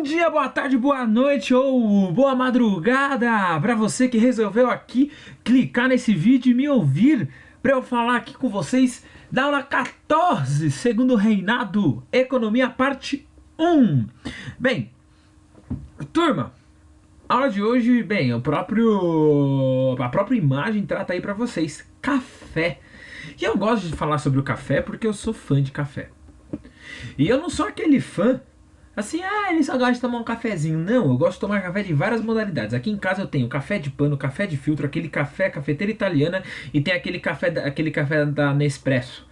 Bom dia, boa tarde, boa noite ou boa madrugada para você que resolveu aqui clicar nesse vídeo e me ouvir para eu falar aqui com vocês da aula 14, segundo reinado, economia parte 1. Bem, turma, a aula de hoje, bem, a própria imagem trata aí para vocês, café. E eu gosto de falar sobre o café porque eu sou fã de café. E eu não sou aquele fã assim, ele só gosta de tomar um cafezinho. Não, eu gosto de tomar café de várias modalidades. Aqui em casa eu tenho café de pano, café de filtro, aquele café, cafeteira italiana e tem aquele café da Nespresso.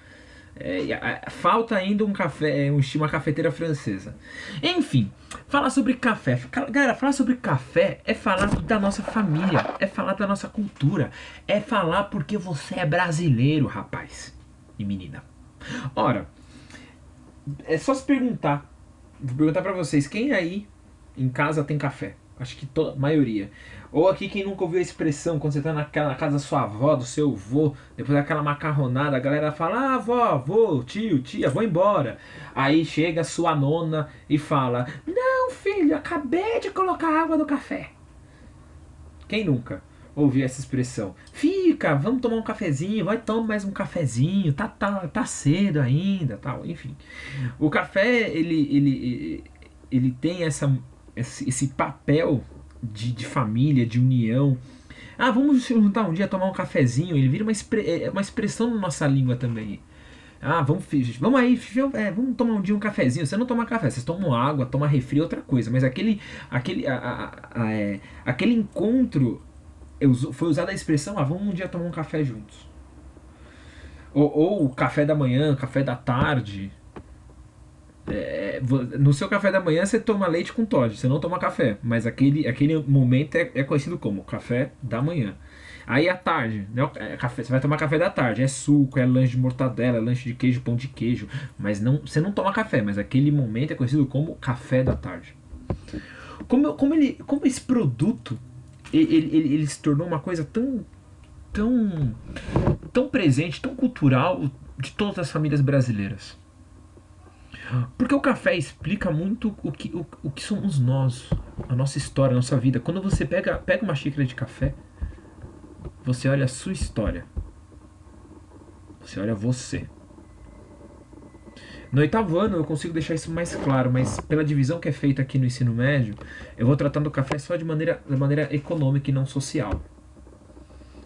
Falta ainda um café, uma cafeteira francesa. Enfim, falar sobre café. Galera, falar sobre café é falar da nossa família, é falar da nossa cultura, é falar porque você é brasileiro, rapaz e menina. Ora, é só se perguntar. Vou perguntar pra vocês, quem aí em casa tem café? Acho que a maioria. Ou aqui quem nunca ouviu a expressão, quando você tá na casa da sua avó, do seu avô, depois daquela macarronada, a galera fala, avó, avô, tio, tia, vou embora. Aí chega a sua nona e fala, não filho, acabei de colocar água no café. Quem nunca ouviu essa expressão? Fica, vamos tomar um cafezinho, vai tomar mais um cafezinho, tá cedo ainda, tal, enfim. O café, ele tem esse papel de família, de união. Vamos se juntar um dia, tomar um cafezinho, ele vira uma expressão na nossa língua também. Vamos aí, vamos tomar um dia um cafezinho. Você não toma café, vocês tomam água, toma refri, outra coisa. Mas aquele encontro, foi usada a expressão, vamos um dia tomar um café juntos. Ou café da manhã, café da tarde. No seu café da manhã você toma leite com Toddy, você não toma café. Mas aquele momento é conhecido como café da manhã. Aí à tarde, né, você vai tomar café da tarde, é suco, é lanche de mortadela, é lanche de queijo, pão de queijo. Mas você não toma café, mas aquele momento é conhecido como café da tarde. Como esse produto ele se tornou uma coisa tão presente, tão cultural de todas as famílias brasileiras. Porque o café explica muito o que somos nós, a nossa história, a nossa vida. Quando você pega uma xícara de café, você olha a sua história. Você olha você. No 8º ano eu consigo deixar isso mais claro, mas pela divisão que é feita aqui no ensino médio, eu vou tratando o café só de maneira econômica e não social.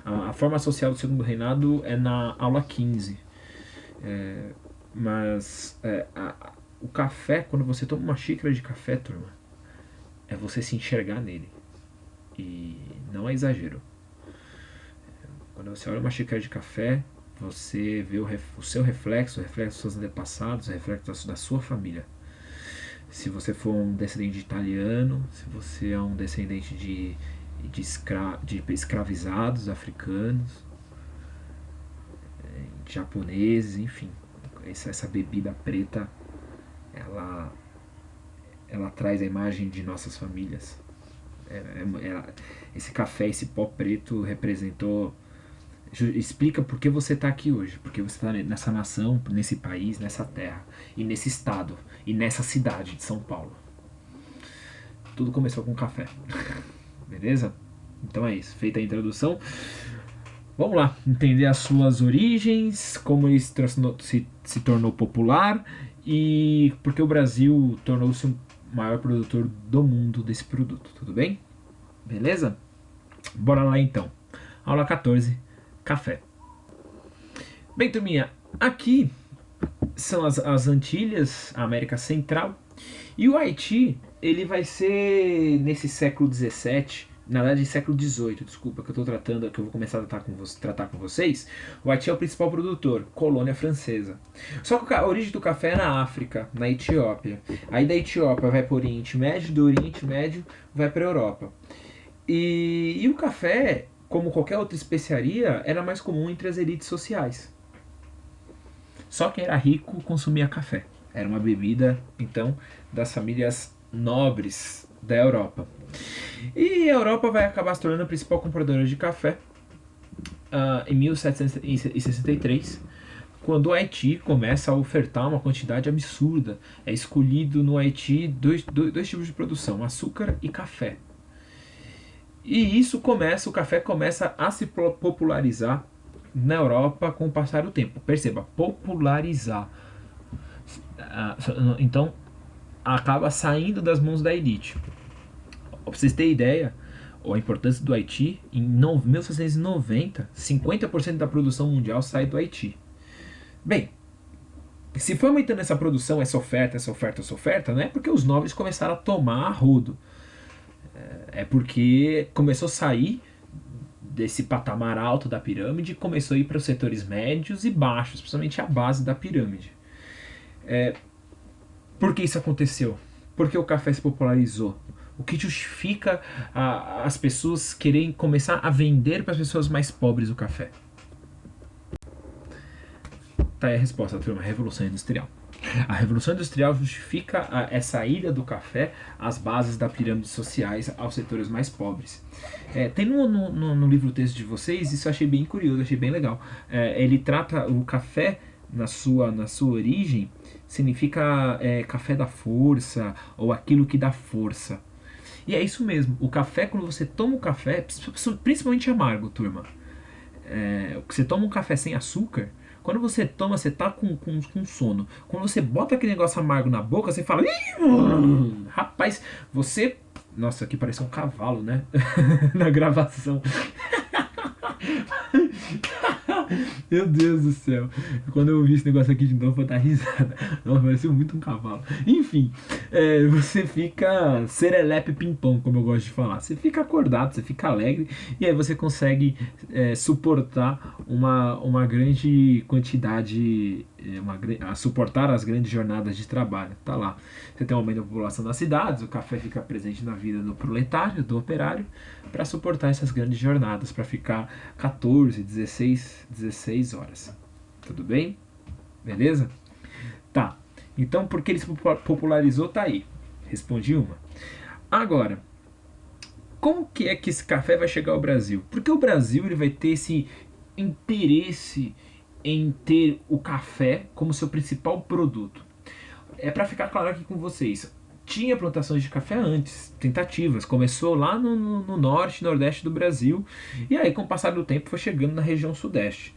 A forma social do segundo reinado é na aula 15. O café, quando você toma uma xícara de café, turma, é você se enxergar nele. E não é exagero. Quando você olha uma xícara de café, você vê o seu reflexo, o reflexo dos seus antepassados, o reflexo da sua família. Se você for um descendente de italiano, se você é um descendente de escravizados africanos, japoneses, enfim. Essa bebida preta, ela traz a imagem de nossas famílias. Esse café, esse pó preto explica por que você está aqui hoje, porque você está nessa nação, nesse país, nessa terra, e nesse estado, e nessa cidade de São Paulo. Tudo começou com café. Beleza? Então é isso, feita a introdução, vamos lá, entender as suas origens, como ele se tornou popular e porque o Brasil tornou-se o maior produtor do mundo desse produto, tudo bem? Beleza? Bora lá então. Aula 14, café. Bem, turminha, aqui são as Antilhas, a América Central, e o Haiti, ele vai ser nesse século 17, na verdade século 18, desculpa, que eu vou começar a tratar com vocês. O Haiti é o principal produtor, colônia francesa. Só que a origem do café é na África, na Etiópia. Aí da Etiópia vai para o Oriente Médio, do Oriente Médio vai para a Europa. E o café, como qualquer outra especiaria, era mais comum entre as elites sociais. Só quem era rico consumia café. Era uma bebida, então, das famílias nobres da Europa. E a Europa vai acabar se tornando a principal compradora de café em 1763, quando o Haiti começa a ofertar uma quantidade absurda. É escolhido no Haiti dois tipos de produção, açúcar e café. E o café começa a se popularizar na Europa com o passar do tempo. Perceba, popularizar. Então, acaba saindo das mãos da elite. Pra vocês terem ideia, a importância do Haiti, em 1990, 50% da produção mundial sai do Haiti. Bem, se foi aumentando essa produção, essa oferta, não é porque os nobres começaram a tomar a rodo. É porque começou a sair desse patamar alto da pirâmide e começou a ir para os setores médios e baixos, principalmente a base da pirâmide. Por que isso aconteceu? Porque o café se popularizou. O que justifica as pessoas quererem começar a vender para as pessoas mais pobres o café? Tá aí a resposta, turma: Revolução Industrial. A Revolução Industrial justifica essa ida do café às bases da pirâmide sociais, aos setores mais pobres. Tem no livro texto de vocês, isso eu achei bem curioso, achei bem legal. Ele trata o café na sua origem, significa café da força, ou aquilo que dá força. E é isso mesmo, o café, quando você toma o café, principalmente amargo, turma, você toma um café sem açúcar, quando você toma, você tá com sono. Quando você bota aquele negócio amargo na boca, você fala: rapaz, você... Nossa, aqui parece um cavalo, né? Na gravação. Meu Deus do céu. Quando eu vi esse negócio aqui de novo, eu dar risada. Nossa, pareceu muito um cavalo. Enfim, você fica serelepe pimpão, como eu gosto de falar. Você fica acordado, você fica alegre, e aí você consegue suportar uma grande quantidade, suportar as grandes jornadas de trabalho. Tá lá. Você tem um aumento da população das cidades, o café fica presente na vida do proletário, do operário, para suportar essas grandes jornadas, para ficar 14, 16 horas. Tudo bem? Beleza? Tá. Então, porque ele se popularizou, tá aí. Respondi uma. Agora, como que é que esse café vai chegar ao Brasil? Porque o Brasil ele vai ter esse interesse em ter o café como seu principal produto. Para ficar claro aqui com vocês, tinha plantações de café antes, tentativas. Começou lá no norte e nordeste do Brasil, e aí com o passar do tempo foi chegando na região sudeste.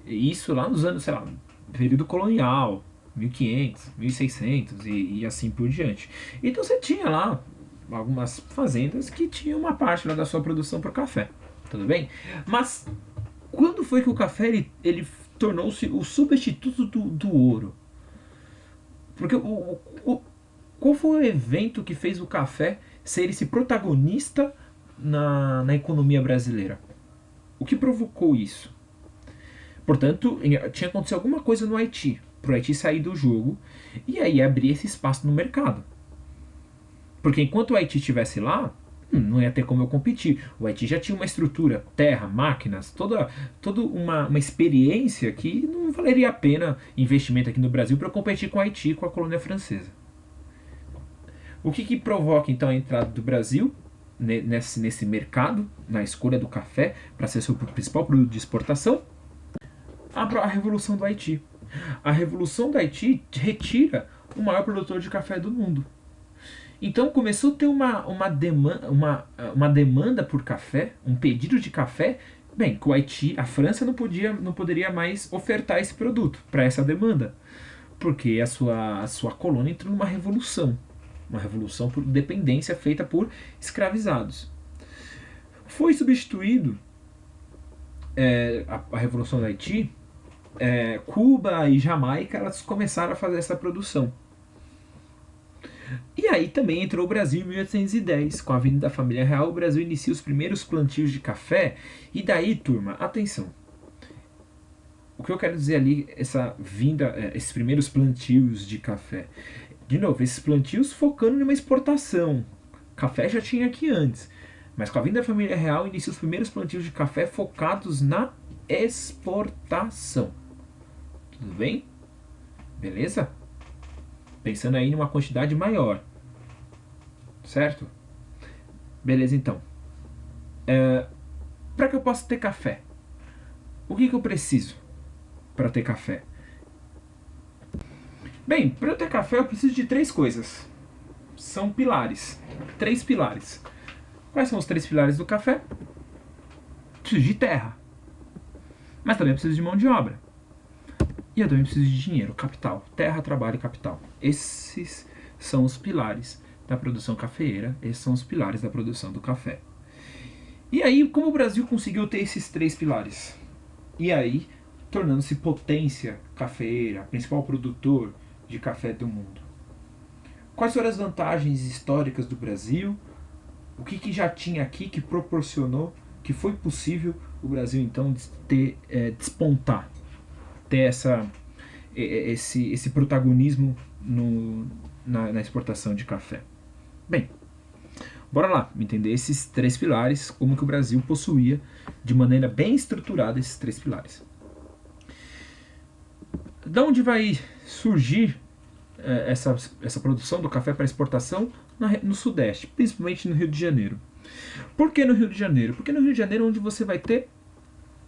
Isso lá nos anos, sei lá, período colonial, 1500, 1600 e assim por diante. Então você tinha lá algumas fazendas que tinham uma parte lá da sua produção para o café, tudo bem? Mas quando foi que o café ele tornou-se o substituto do ouro? Porque qual foi o evento que fez o café ser esse protagonista na economia brasileira? O que provocou isso? Portanto, tinha acontecido alguma coisa no Haiti, para o Haiti sair do jogo e aí abrir esse espaço no mercado. Porque enquanto o Haiti estivesse lá, não ia ter como eu competir. O Haiti já tinha uma estrutura, terra, máquinas, toda uma experiência que não valeria a pena investimento aqui no Brasil para competir com o Haiti, com a colônia francesa. O que provoca então a entrada do Brasil nesse mercado, na escolha do café para ser seu principal produto de exportação? A Revolução do Haiti. A Revolução do Haiti retira o maior produtor de café do mundo. Então começou a ter uma demanda por café, um pedido de café. Bem, que o Haiti, a França não poderia mais ofertar esse produto para essa demanda, porque a sua colônia entrou numa revolução. Uma revolução por dependência feita por escravizados. Foi substituído a Revolução do Haiti, Cuba e Jamaica, elas começaram a fazer essa produção. E aí também entrou o Brasil em 1810, com a vinda da família real, o Brasil inicia os primeiros plantios de café. E daí, turma, atenção. O que eu quero dizer ali, esses primeiros plantios de café. De novo, esses plantios focando numa exportação. Café já tinha aqui antes, mas com a vinda da família real inicia os primeiros plantios de café focados na exportação. Tudo bem? Beleza? Pensando aí numa quantidade maior. Certo? Beleza, então. Para que eu possa ter café, o que eu preciso para ter café? Bem, para eu ter café eu preciso de 3 coisas. São pilares. 3 pilares. Quais são os 3 pilares do café? Preciso de terra. Mas também preciso de mão de obra. E eu também preciso de dinheiro, capital. Terra, trabalho e capital. Esses são os pilares da produção cafeeira. Esses são os pilares da produção do café. E aí, como o Brasil conseguiu ter esses 3 pilares? E aí, tornando-se potência cafeeira, principal produtor de café do mundo. Quais foram as vantagens históricas do Brasil? O que já tinha aqui que proporcionou, que foi possível o Brasil então ter, despontar, ter esse protagonismo na exportação de café? Bem, bora lá entender esses 3 pilares, como que o Brasil possuía de maneira bem estruturada esses 3 pilares. Da onde vai surgir essa produção do café para exportação? No Sudeste, principalmente no Rio de Janeiro. Por que no Rio de Janeiro? Porque no Rio de Janeiro é onde você vai ter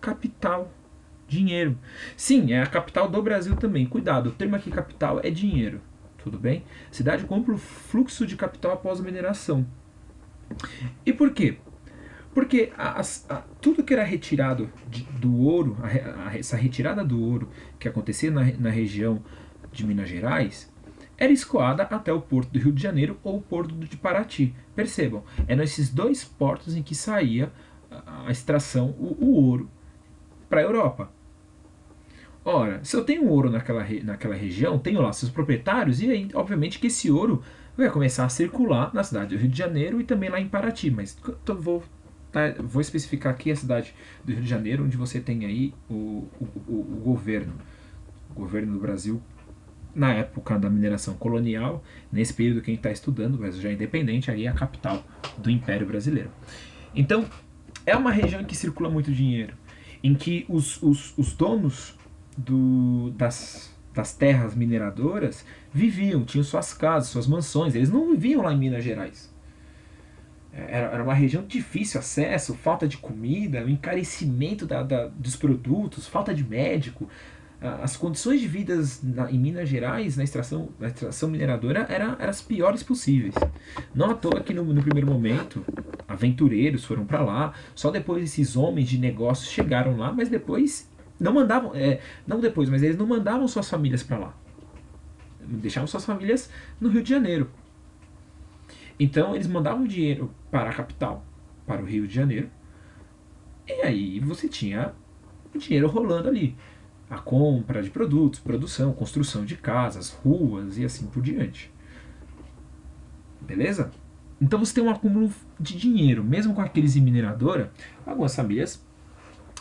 capital, dinheiro. Sim, é a capital do Brasil também. Cuidado, o termo aqui capital é dinheiro. Tudo bem? Cidade com amplo fluxo de capital após a mineração. E por quê? Porque tudo que era retirado do ouro, essa retirada do ouro que acontecia na região de Minas Gerais, era escoada até o porto do Rio de Janeiro ou o porto de Paraty. Percebam, eram esses 2 portos em que saía a extração, o ouro, para a Europa. Ora, se eu tenho ouro naquela região, tenho lá seus proprietários, e aí, obviamente, que esse ouro vai começar a circular na cidade do Rio de Janeiro e também lá em Paraty. Mas vou especificar aqui a cidade do Rio de Janeiro, onde você tem aí o governo do Brasil na época da mineração colonial, nesse período que a gente está estudando, mas já independente, aí é a capital do Império Brasileiro. Então, é uma região em que circula muito dinheiro, em que os donos das terras mineradoras viviam, tinham suas casas, suas mansões, eles não viviam lá em Minas Gerais. Era uma região de difícil acesso, falta de comida, o encarecimento dos produtos, falta de médico. As condições de vida em Minas Gerais, na extração mineradora, eram as piores possíveis. Não à toa que no primeiro momento, aventureiros foram para lá, só depois esses homens de negócios chegaram lá, mas depois não mandavam, mas eles não mandavam suas famílias para lá. Deixavam suas famílias no Rio de Janeiro. Então eles mandavam dinheiro para a capital, para o Rio de Janeiro, e aí você tinha o dinheiro rolando ali. A compra de produtos, produção, construção de casas, ruas e assim por diante. Beleza? Então você tem um acúmulo de dinheiro. Mesmo com a crise mineradora, algumas famílias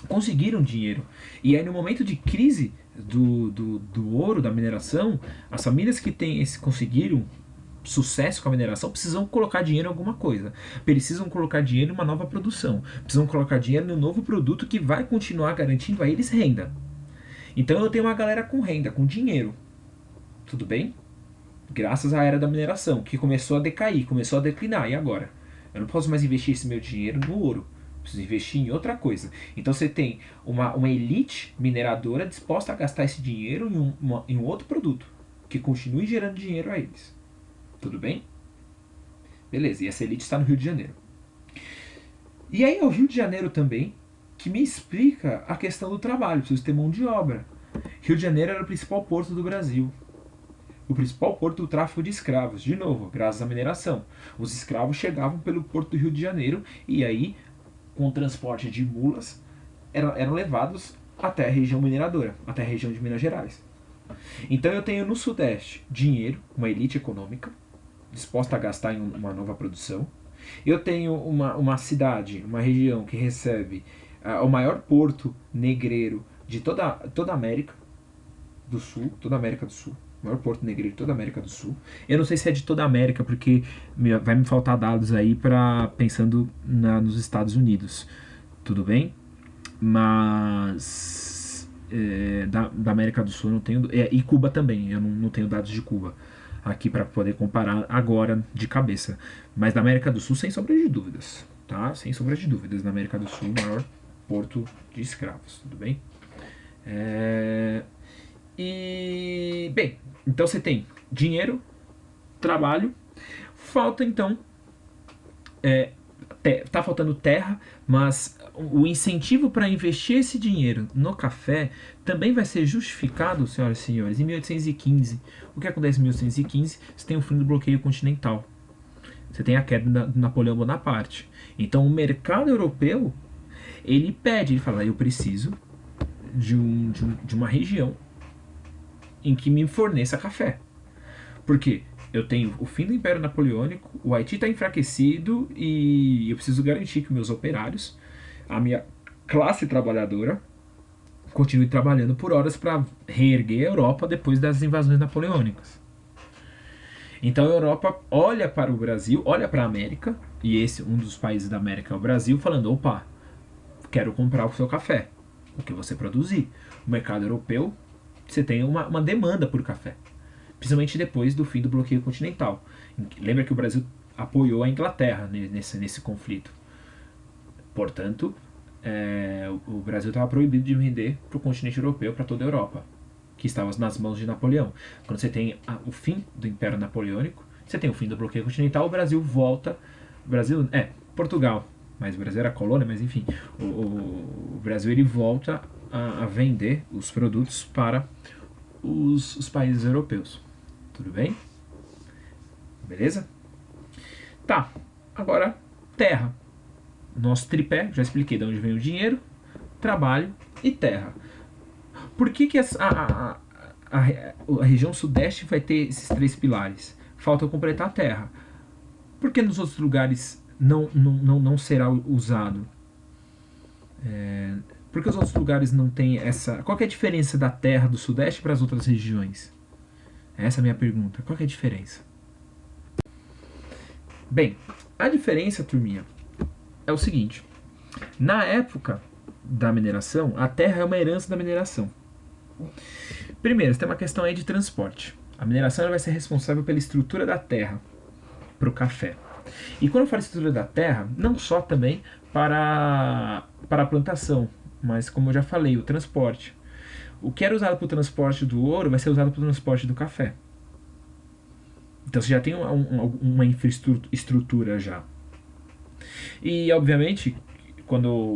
conseguiram dinheiro. E aí no momento de crise do ouro, da mineração, as famílias que conseguiram sucesso com a mineração precisam colocar dinheiro em alguma coisa. Precisam colocar dinheiro em uma nova produção. Precisam colocar dinheiro no novo produto que vai continuar garantindo a eles renda. Então eu tenho uma galera com renda, com dinheiro. Tudo bem? Graças à era da mineração, que começou a decair, começou a declinar. E agora? Eu não posso mais investir esse meu dinheiro no ouro. Preciso investir em outra coisa. Então você tem uma elite mineradora disposta a gastar esse dinheiro em um outro produto, que continue gerando dinheiro a eles. Tudo bem? Beleza, e essa elite está no Rio de Janeiro. E aí é o Rio de Janeiro também que me explica a questão do trabalho, preciso ter mão de obra. Rio de Janeiro era o principal porto do Brasil. O principal porto do tráfico de escravos, de novo, graças à mineração. Os escravos chegavam pelo porto do Rio de Janeiro e aí, com o transporte de mulas, eram levados até a região mineradora, até a região de Minas Gerais. Então eu tenho no Sudeste dinheiro, uma elite econômica, disposta a gastar em uma nova produção. Eu tenho uma cidade, uma região que recebe o maior porto negreiro de toda a América do Sul, o maior porto negreiro de toda a América do Sul. Eu não sei se é de toda a América, porque vai me faltar dados aí pensando nos Estados Unidos, tudo bem? Mas da América do Sul eu não tenho, e Cuba também, eu não tenho dados de Cuba aqui para poder comparar agora de cabeça, mas da América do Sul sem sombra de dúvidas, tá? Sem sombra de dúvidas, na América do Sul o maior porto de escravos, tudo bem? E, bem, então você tem dinheiro, trabalho, falta então, tá faltando terra, mas o incentivo para investir esse dinheiro no café também vai ser justificado, senhoras e senhores, em 1815. O que acontece em 1815? Você tem o fim do bloqueio continental. Você tem a queda de Napoleão Bonaparte. Então o mercado europeu, ele pede, ele fala, eu preciso de uma região em que me forneça café. Por quê? Eu tenho o fim do Império Napoleônico, o Haiti está enfraquecido e eu preciso garantir que meus operários, a minha classe trabalhadora, continue trabalhando por horas para reerguer a Europa depois das invasões napoleônicas. Então a Europa olha para o Brasil, olha para a América, e esse um dos países da América é o Brasil, falando, opa, quero comprar o seu café, o que você produzir. O mercado europeu, você tem uma demanda por café, principalmente depois do fim do bloqueio continental. Lembra que o Brasil apoiou a Inglaterra nesse conflito. Portanto, o Brasil estava proibido de vender para o continente europeu, para toda a Europa, que estava nas mãos de Napoleão. Quando você tem o fim do Império Napoleônico, você tem o fim do bloqueio continental, o Brasil volta... Portugal, mas o Brasil era colônia, mas enfim, o Brasil ele volta a vender os produtos para os países europeus. Tudo bem? Beleza? Tá, agora terra. Nosso tripé, já expliquei de onde vem o dinheiro, trabalho e terra. Por que a região sudeste vai ter esses três pilares? Falta completar a terra. Por que nos outros lugares não será usado? Por que os outros lugares não têm essa... Qual que é a diferença da terra do sudeste para as outras regiões? Essa é a minha pergunta. Qual que é a diferença? Bem, a diferença, turminha, é o seguinte. Na época da mineração, a terra é uma herança da mineração. Primeiro, você tem uma questão aí de transporte. A mineração ela vai ser responsável pela estrutura da terra para o café. E quando eu falo estrutura da terra, não só também para a plantação, mas como eu já falei, o transporte. O que era usado para o transporte do ouro vai ser usado para o transporte do café. Então você já tem uma infraestrutura já. E obviamente,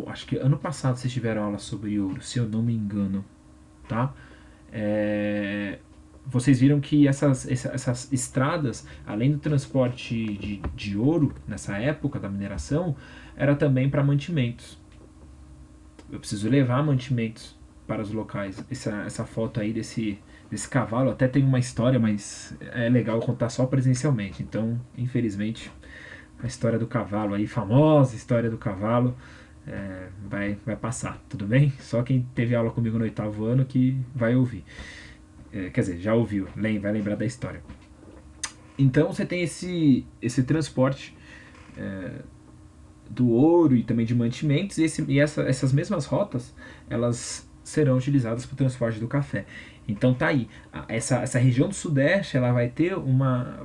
acho que ano passado vocês tiveram aula sobre ouro, se eu não me engano, tá? Vocês viram que essas estradas, além do transporte de ouro nessa época da mineração, era também para mantimentos. Eu preciso levar mantimentos para os locais. Essa foto aí desse cavalo até tem uma história, mas é legal contar só presencialmente. Então, infelizmente, a história do cavalo aí, famosa história do cavalo, vai passar, tudo bem? Só quem teve aula comigo no 8º ano que vai ouvir. Quer dizer, já ouviu, vai lembrar da história. Então você tem esse transporte do ouro e também de mantimentos, e essas mesmas rotas, elas serão utilizadas para o transporte do café. Então tá aí, essa região do sudeste ela vai ter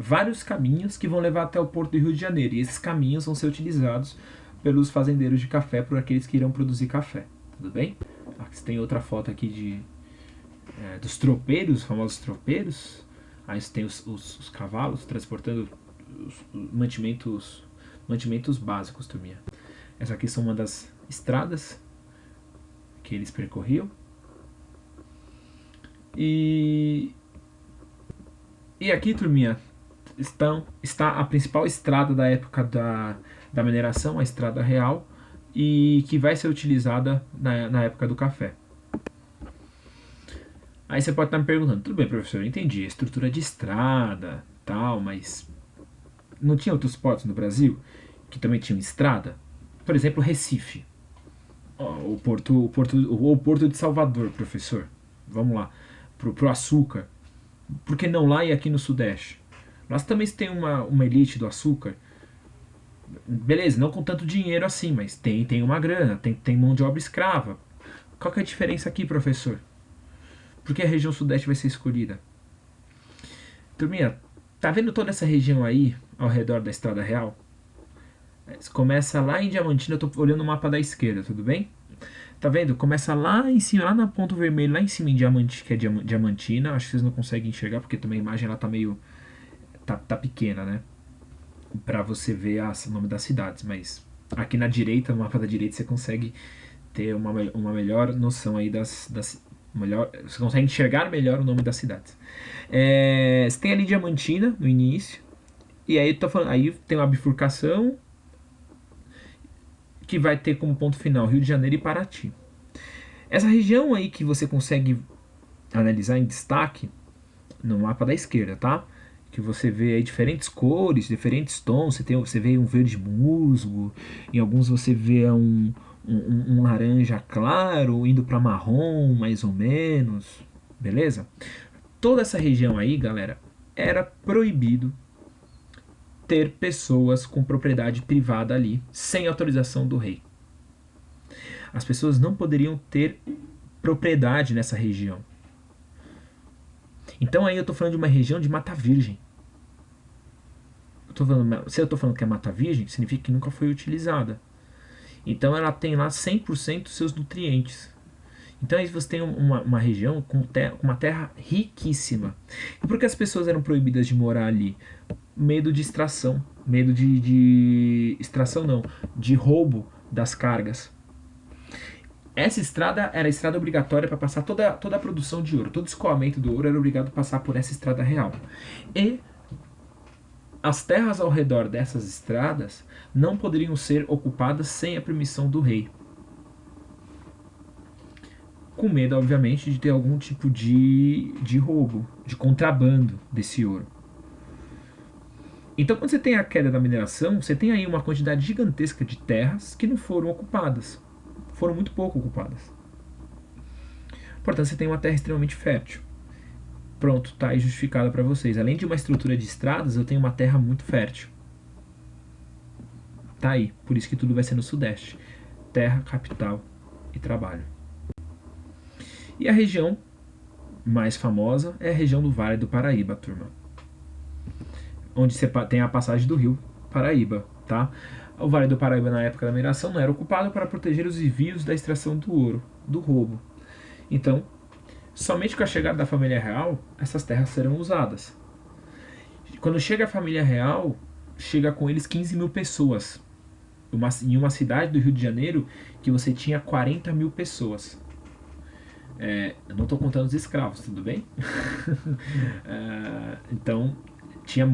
vários caminhos que vão levar até o porto do Rio de Janeiro, e esses caminhos vão ser utilizados pelos fazendeiros de café, por aqueles que irão produzir café, tudo bem? Aqui tem outra foto aqui dos tropeiros, os famosos tropeiros. Aí você tem os cavalos transportando os mantimentos básicos, turminha. Essa aqui são uma das estradas que eles percorriam. E aqui, turminha, está a principal estrada da época da mineração, a Estrada Real, e que vai ser utilizada na época do café. Aí você pode estar me perguntando, tudo bem, professor, eu entendi, a estrutura de estrada, tal, mas não tinha outros portos no Brasil que também tinham estrada? Por exemplo, Recife, o Porto de Salvador, professor, vamos lá, pro açúcar. Por que não lá e aqui no Sudeste? Nós também tem uma elite do açúcar, beleza, não com tanto dinheiro assim, mas tem uma grana, tem mão de obra escrava. Qual que é a diferença aqui, professor? Por que a região sudeste vai ser escolhida? Turminha, tá vendo toda essa região aí, ao redor da Estrada Real? Começa lá em Diamantina, eu tô olhando o mapa da esquerda, tudo bem? Tá vendo? Começa lá em cima, lá na ponto vermelho, lá em cima em Diamante, que é Diamantina. Acho que vocês não conseguem enxergar, porque também a imagem ela tá meio... Tá pequena, né? Pra você ver o nome das cidades. Mas aqui na direita, no mapa da direita, você consegue ter uma melhor noção aí você consegue enxergar melhor o nome das cidades. Você tem ali Diamantina no início. E aí, aí tem uma bifurcação que vai ter como ponto final Rio de Janeiro e Paraty. Essa região aí que você consegue analisar em destaque no mapa da esquerda, tá? Que você vê aí diferentes cores, diferentes tons. Você vê um verde musgo, em alguns você vê um laranja claro, indo para marrom, mais ou menos, beleza? Toda essa região aí, galera, era proibido ter pessoas com propriedade privada ali, sem autorização do rei. As pessoas não poderiam ter propriedade nessa região. Então aí eu tô falando de uma região de mata virgem. Se eu tô falando que é mata virgem, significa que nunca foi utilizada. Então ela tem lá 100% dos seus nutrientes. Então aí você tem uma região com uma terra riquíssima. E por que as pessoas eram proibidas de morar ali? Medo de extração. Medo de extração não, de roubo das cargas. Essa estrada era a estrada obrigatória para passar toda a produção de ouro. Todo escoamento do ouro era obrigado a passar por essa estrada real. E as terras ao redor dessas estradas não poderiam ser ocupadas sem a permissão do rei. Com medo, obviamente, de ter algum tipo de roubo, de contrabando desse ouro. Então, quando você tem a queda da mineração, você tem aí uma quantidade gigantesca de terras que não foram ocupadas. Foram muito pouco ocupadas. Portanto, você tem uma terra extremamente fértil. Pronto, está aí justificada para vocês. Além de uma estrutura de estradas, eu tenho uma terra muito fértil. Tá aí, por isso que tudo vai ser no Sudeste. Terra, capital e trabalho. E a região mais famosa é a região do Vale do Paraíba, turma. Onde você tem a passagem do rio Paraíba, tá? O Vale do Paraíba, na época da mineração, não era ocupado para proteger os desvios da extração do ouro, do roubo. Então, somente com a chegada da família real, essas terras serão usadas. Quando chega a família real, chega com eles 15 mil pessoas. Em uma cidade do Rio de Janeiro que você tinha 40 mil pessoas. Eu não estou contando os escravos, tudo bem? Então, tinha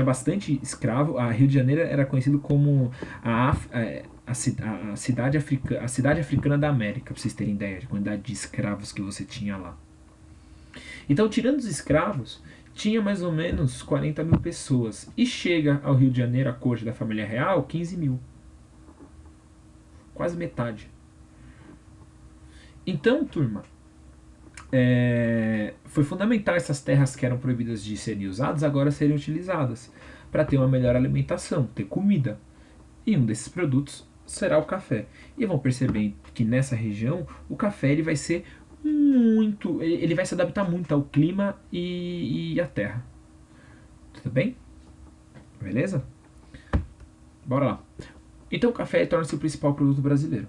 bastante escravo. A Rio de Janeiro era conhecido como a cidade africana da América, para vocês terem ideia de quantidade de escravos que você tinha lá. Então, tirando os escravos, tinha mais ou menos 40 mil pessoas. E chega ao Rio de Janeiro, a corte da família real, 15 mil. Quase metade. Então, turma, foi fundamental essas terras que eram proibidas de serem usadas agora serem utilizadas para ter uma melhor alimentação, ter comida. E um desses produtos será o café. E vão perceber que nessa região o café ele vai ser ele vai se adaptar muito ao clima e à terra. Tudo bem? Beleza? Bora lá. Então o café torna-se o principal produto brasileiro.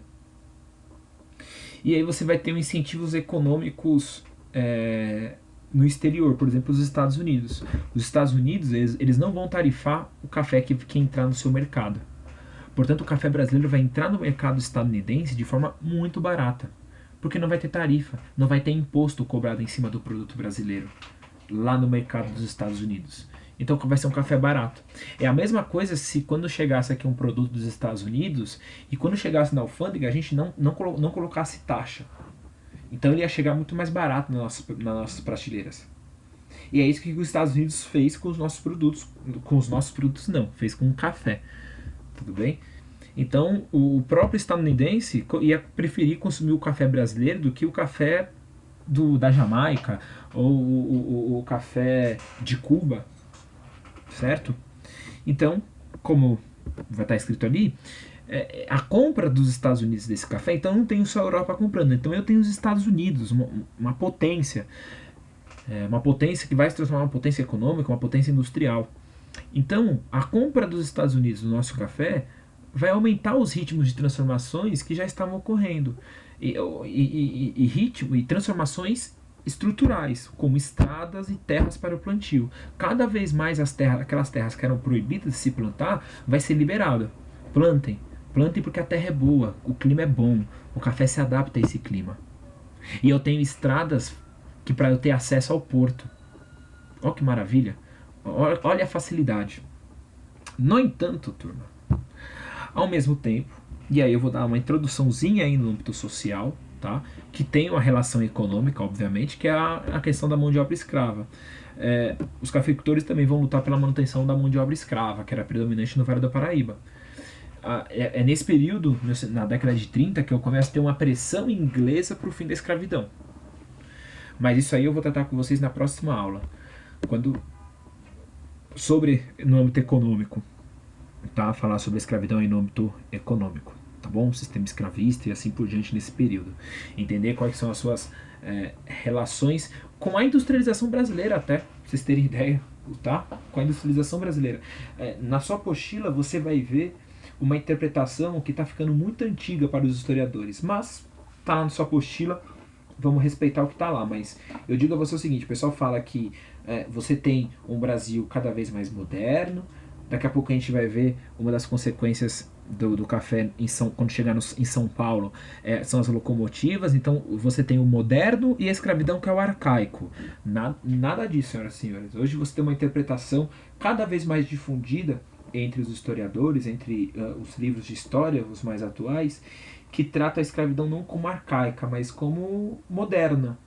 E aí você vai ter incentivos econômicos no exterior, por exemplo, os Estados Unidos. Os Estados Unidos, eles não vão tarifar o café que entrar no seu mercado. Portanto, o café brasileiro vai entrar no mercado estadunidense de forma muito barata. Porque não vai ter tarifa, não vai ter imposto cobrado em cima do produto brasileiro, lá no mercado dos Estados Unidos. Então vai ser um café barato. É a mesma coisa se quando chegasse aqui um produto dos Estados Unidos e quando chegasse na alfândega a gente não colocasse taxa. Então ele ia chegar muito mais barato nas nossas prateleiras. E é isso que os Estados Unidos fez com os nossos produtos. Com os nossos produtos não, fez com o café. Tudo bem? Então o próprio estadunidense ia preferir consumir o café brasileiro do que o café da Jamaica ou o café de Cuba. Certo? Então, como vai estar escrito ali, a compra dos Estados Unidos desse café, então não tenho só a Europa comprando, então eu tenho os Estados Unidos, uma potência, uma potência que vai se transformar em uma potência econômica, uma potência industrial. Então, a compra dos Estados Unidos do nosso café vai aumentar os ritmos de transformações que já estavam ocorrendo. E transformações estruturais, como estradas e terras para o plantio. Cada vez mais aquelas terras que eram proibidas de se plantar, vai ser liberada. Plantem. Plantem porque a terra é boa, o clima é bom, o café se adapta a esse clima. E eu tenho estradas que para eu ter acesso ao porto. Olha que maravilha. Olha a facilidade. No entanto, turma, ao mesmo tempo, e aí eu vou dar uma introduçãozinha aí no âmbito social, tá? Que tem uma relação econômica, obviamente, que é a questão da mão de obra escrava. Os cafeicultores também vão lutar pela manutenção da mão de obra escrava, que era predominante no Vale do Paraíba. É nesse período, na década de 30, que eu começo a ter uma pressão inglesa para o fim da escravidão. Mas isso aí eu vou tratar com vocês na próxima aula. No âmbito econômico, tá? Falar sobre a escravidão no âmbito econômico, tá bom? O sistema escravista e assim por diante nesse período. Entender quais são as suas relações com a industrialização brasileira até, pra vocês terem ideia, tá? Com a industrialização brasileira. Na sua apostila você vai ver uma interpretação que está ficando muito antiga para os historiadores, mas tá lá na sua apostila, vamos respeitar o que está lá. Mas eu digo a você o seguinte: o pessoal fala que você tem um Brasil cada vez mais moderno. Daqui a pouco a gente vai ver uma das consequências do café quando chegar em São Paulo, são as locomotivas. Então você tem o moderno e a escravidão, que é o arcaico. Nada disso, senhoras e senhores. Hoje você tem uma interpretação cada vez mais difundida entre os historiadores, entre os livros de história, os mais atuais, que trata a escravidão não como arcaica, mas como moderna.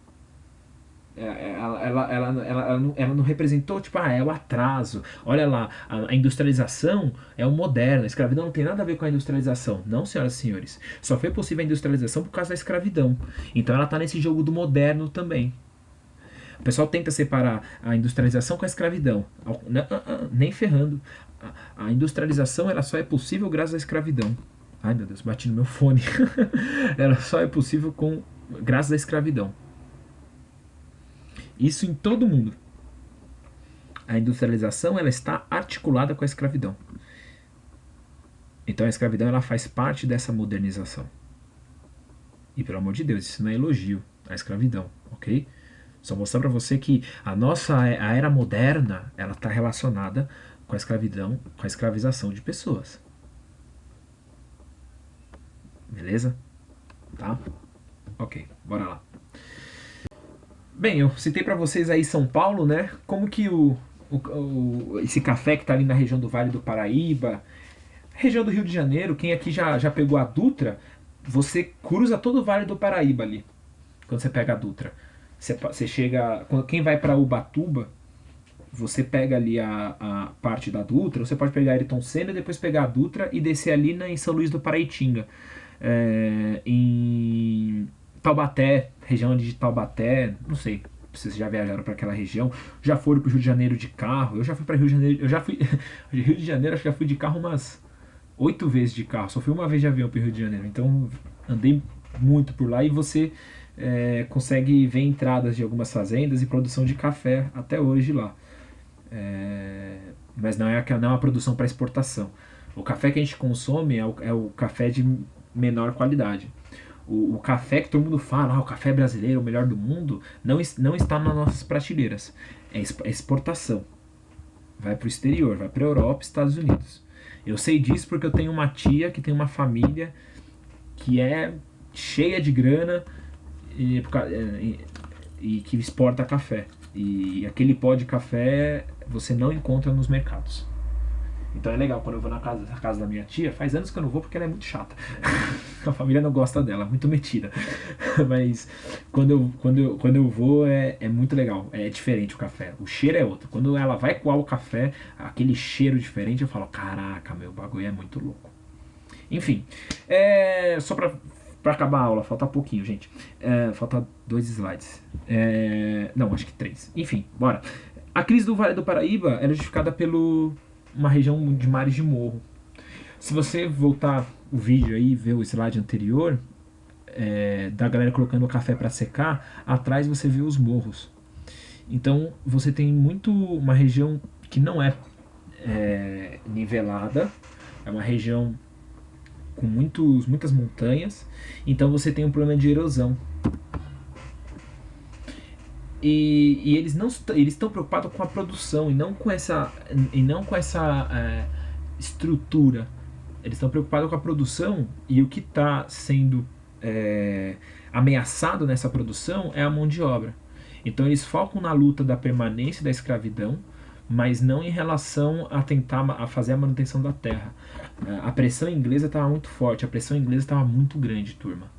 Ela não representou, tipo, é o atraso. Olha lá, a industrialização é o moderno. A escravidão não tem nada a ver com a industrialização. Não, senhoras e senhores. Só foi possível a industrialização por causa da escravidão. Então ela está nesse jogo do moderno também. O pessoal tenta separar a industrialização com a escravidão. Nem ferrando. A industrialização ela só é possível graças à escravidão. Ai meu Deus, bati no meu fone. Ela só é possível graças à escravidão. Isso em todo mundo. A industrialização ela está articulada com a escravidão. Então a escravidão ela faz parte dessa modernização. E pelo amor de Deus, isso não é elogio à escravidão, ok? Só mostrar para você que a era moderna ela está relacionada com a escravidão, com a escravização de pessoas. Beleza? Tá? Ok, bora lá. Bem, eu citei para vocês aí São Paulo, né? Como que esse café que tá ali na região do Vale do Paraíba, região do Rio de Janeiro, quem aqui já pegou a Dutra, você cruza todo o Vale do Paraíba ali, quando você pega a Dutra. Você chega, quem vai para Ubatuba, você pega ali a parte da Dutra, você pode pegar Ayrton Senna e depois pegar a Dutra e descer ali em São Luís do Paraitinga. Em Taubaté, região ali de Taubaté, não sei se vocês já viajaram para aquela região, já foram para o Rio de Janeiro de carro. Eu já fui para Rio de Janeiro, Rio de Janeiro, acho que já fui de carro umas 8 vezes de carro, só fui uma vez de avião para o Rio de Janeiro, então andei muito por lá e você consegue ver entradas de algumas fazendas e produção de café até hoje lá. Mas não é uma produção para exportação. O café que a gente consome é o café de menor qualidade. O café que todo mundo fala, o café brasileiro é o melhor do mundo, não está nas nossas prateleiras. É exportação. Vai para o exterior, vai para a Europa, Estados Unidos. Eu sei disso porque eu tenho uma tia que tem uma família que é cheia de grana e que exporta café. E aquele pó de café você não encontra nos mercados. Então é legal, quando eu vou na casa da minha tia, faz anos que eu não vou porque ela é muito chata. A família não gosta dela, muito metida. Mas quando eu vou é muito legal, é diferente o café. O cheiro é outro. Quando ela vai coar o café, aquele cheiro diferente, eu falo, caraca, meu bagulho é muito louco. Enfim, só pra acabar a aula, falta pouquinho, gente. Falta 2 slides. Não, acho que 3. Enfim, bora. A crise do Vale do Paraíba é justificada uma região de mares de morro. Se você voltar o vídeo aí e ver o slide anterior, da galera colocando o café para secar, atrás você vê os morros. Então você tem uma região que não é nivelada, é uma região com muitas montanhas, então você tem um problema de erosão. E eles estão preocupados com a produção e não com essa estrutura. Eles estão preocupados com a produção, e o que está sendo ameaçado nessa produção é a mão de obra. Então eles focam na luta da permanência da escravidão, mas não em relação a tentar fazer a manutenção da terra. A pressão inglesa estava muito forte, a pressão inglesa estava muito grande, turma.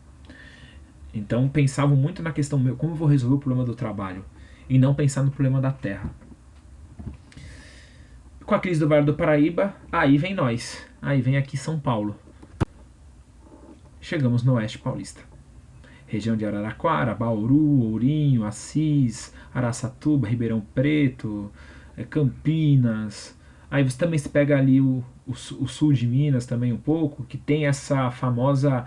Então pensavam muito na questão, como eu vou resolver o problema do trabalho, e não pensar no problema da terra. Com a crise do Vale do Paraíba, aí vem nós, aí vem aqui São Paulo. Chegamos no Oeste Paulista. Região de Araraquara, Bauru, Ourinho, Assis, Araçatuba, Ribeirão Preto, Campinas. Aí você também se pega ali o sul de Minas também um pouco, que tem essa famosa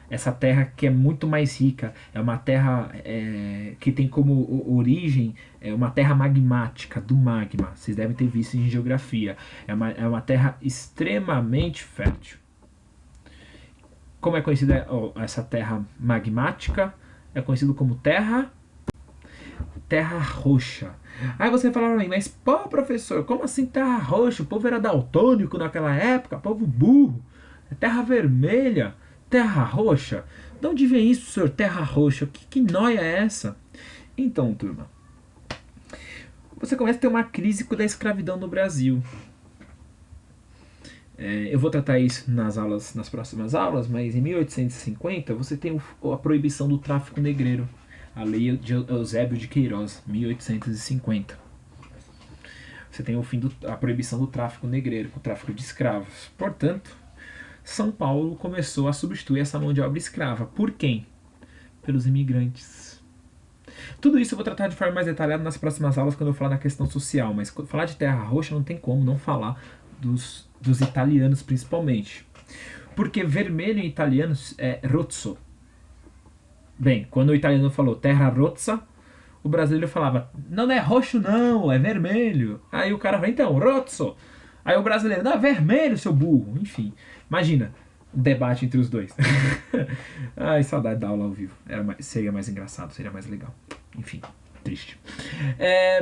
essa terra que é muito mais rica. É uma terra que tem como origem uma terra magmática, do magma. Vocês devem ter visto em geografia. É uma terra extremamente fértil. Como é conhecida essa terra magmática? É conhecido como terra roxa. Aí você fala pra mim, mas pô, professor, como assim terra roxa? O povo era daltônico naquela época, povo burro. É terra vermelha, terra roxa. De onde vem isso, senhor, terra roxa? Que noia é essa? Então, turma, você começa a ter uma crise da escravidão no Brasil. Eu vou tratar isso nas próximas aulas, mas em 1850 você tem a proibição do tráfico negreiro. A lei de Eusébio de Queiroz, 1850. Você tem o fim a proibição do tráfico negreiro, o tráfico de escravos. Portanto, São Paulo começou a substituir essa mão de obra escrava. Por quem? Pelos imigrantes. Tudo isso eu vou tratar de forma mais detalhada nas próximas aulas, quando eu falar na questão social, mas falar de terra roxa não tem como não falar dos italianos, principalmente. Porque vermelho em italiano é rozzo. Bem, quando o italiano falou terra rozza, o brasileiro falava, não é roxo não, é vermelho. Aí o cara falou, então, rozzo. Aí o brasileiro, não, é vermelho, seu burro. Enfim, imagina o debate entre os dois. Ai, saudade da aula ao vivo. Seria mais engraçado, seria mais legal. Enfim, triste.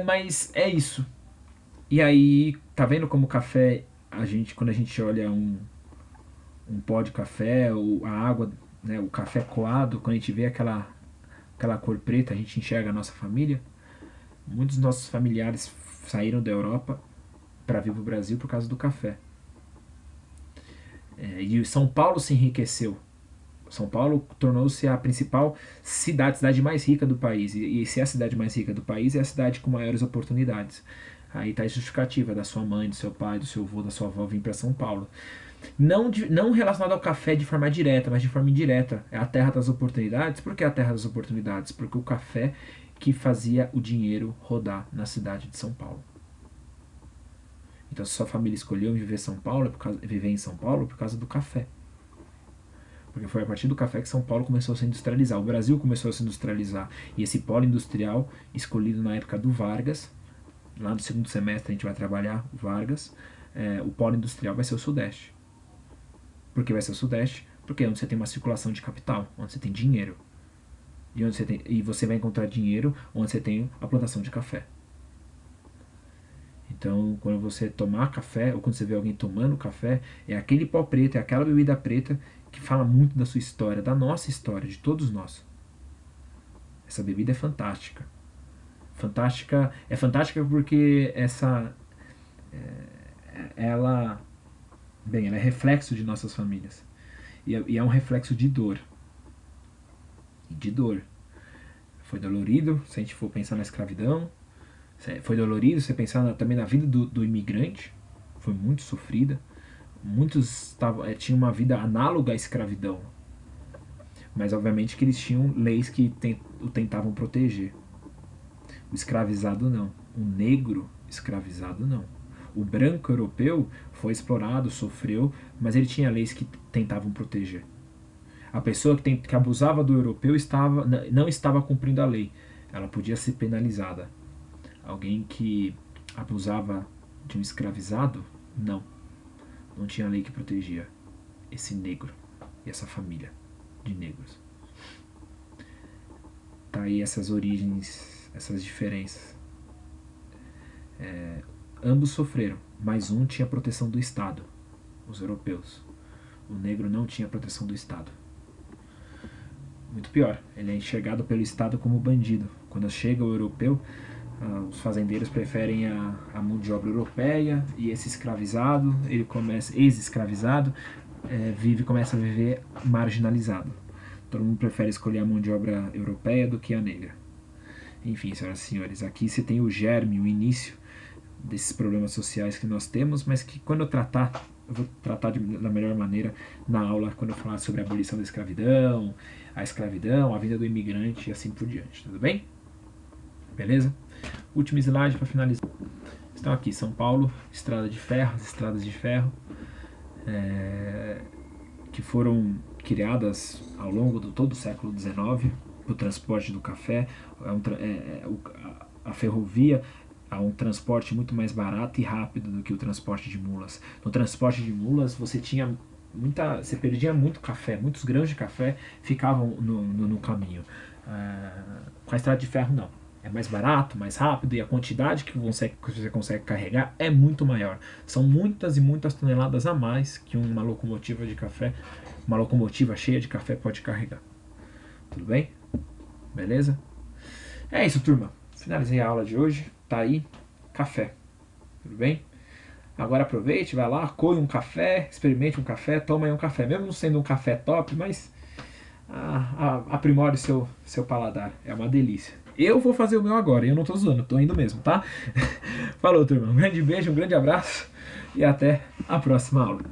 Mas é isso. E aí, tá vendo como o café, quando a gente olha um pó de café, ou a água, né, o café coado, quando a gente vê aquela cor preta, a gente enxerga a nossa família. Muitos dos nossos familiares saíram da Europa para vir para o Brasil por causa do café. E São Paulo se enriqueceu. São Paulo tornou-se a principal cidade mais rica do país. E se é a cidade mais rica do país, é a cidade com maiores oportunidades. Aí está a justificativa da sua mãe, do seu pai, do seu avô, da sua avó vir para São Paulo. Não relacionado ao café de forma direta, mas de forma indireta. É a terra das oportunidades. Por que a terra das oportunidades? Porque o café que fazia o dinheiro rodar na cidade de São Paulo. Então, se sua família escolheu viver em São Paulo por causa do café. Porque foi a partir do café que São Paulo começou a se industrializar. O Brasil começou a se industrializar. E esse polo industrial, escolhido na época do Vargas, lá no segundo semestre a gente vai trabalhar o Vargas, o polo industrial vai ser o Sudeste. Por que vai ser o Sudeste? Porque é onde você tem uma circulação de capital, onde você tem dinheiro. E você vai encontrar dinheiro onde você tem a plantação de café. Então, quando você tomar café, ou quando você vê alguém tomando café, é aquele pó preto, é aquela bebida preta que fala muito da sua história, da nossa história, de todos nós. Essa bebida é fantástica. É fantástica porque ela é reflexo de nossas famílias. E é um reflexo de dor. Foi dolorido, se a gente for pensar na escravidão. Foi dolorido você pensar também na vida do imigrante. Foi muito sofrida. Muitos tinham uma vida análoga à escravidão. Mas obviamente que eles tinham leis que o tentavam proteger. O escravizado não. O negro escravizado não. O branco europeu foi explorado, sofreu, mas ele tinha leis que tentavam proteger. A pessoa que abusava do europeu não estava cumprindo a lei. Ela podia ser penalizada. Alguém que abusava de um escravizado, não tinha lei que protegia. esse negro e essa família de negros. Tá aí essas origens, essas diferenças. Ambos sofreram, mas um tinha proteção do Estado, os europeus. O negro não tinha proteção do Estado. Muito pior, ele é enxergado pelo Estado como bandido. Quando chega o europeu, os fazendeiros preferem a mão de obra europeia, e esse escravizado, ele começa, ex-escravizado, começa a viver marginalizado. Todo mundo prefere escolher a mão de obra europeia do que a negra. Enfim, senhoras e senhores, aqui você tem o germe, o início desses problemas sociais que nós temos, mas que quando eu vou tratar da melhor maneira na aula, quando eu falar sobre a abolição da escravidão, a vinda do imigrante e assim por diante, tudo bem? Beleza? Último slide para finalizar. Estão aqui, São Paulo, estradas de ferro, que foram criadas ao longo de todo o século XIX para o transporte do café. A ferrovia há um transporte muito mais barato e rápido do que o transporte de mulas. No transporte de mulas você perdia muito café, muitos grãos de café ficavam no caminho. Com a estrada de ferro não. É mais barato, mais rápido, e a quantidade que você consegue carregar é muito maior. São muitas e muitas toneladas a mais que uma locomotiva cheia de café pode carregar. Tudo bem? Beleza? É isso, turma. Finalizei a aula de hoje. Tá aí, café. Tudo bem? Agora aproveite, vai lá, coe um café, experimente um café, toma aí um café. Mesmo não sendo um café top, mas aprimore seu paladar. É uma delícia. Eu vou fazer o meu agora, e eu não tô zoando, tô indo mesmo, tá? Falou, turma. Um grande beijo, um grande abraço e até a próxima aula.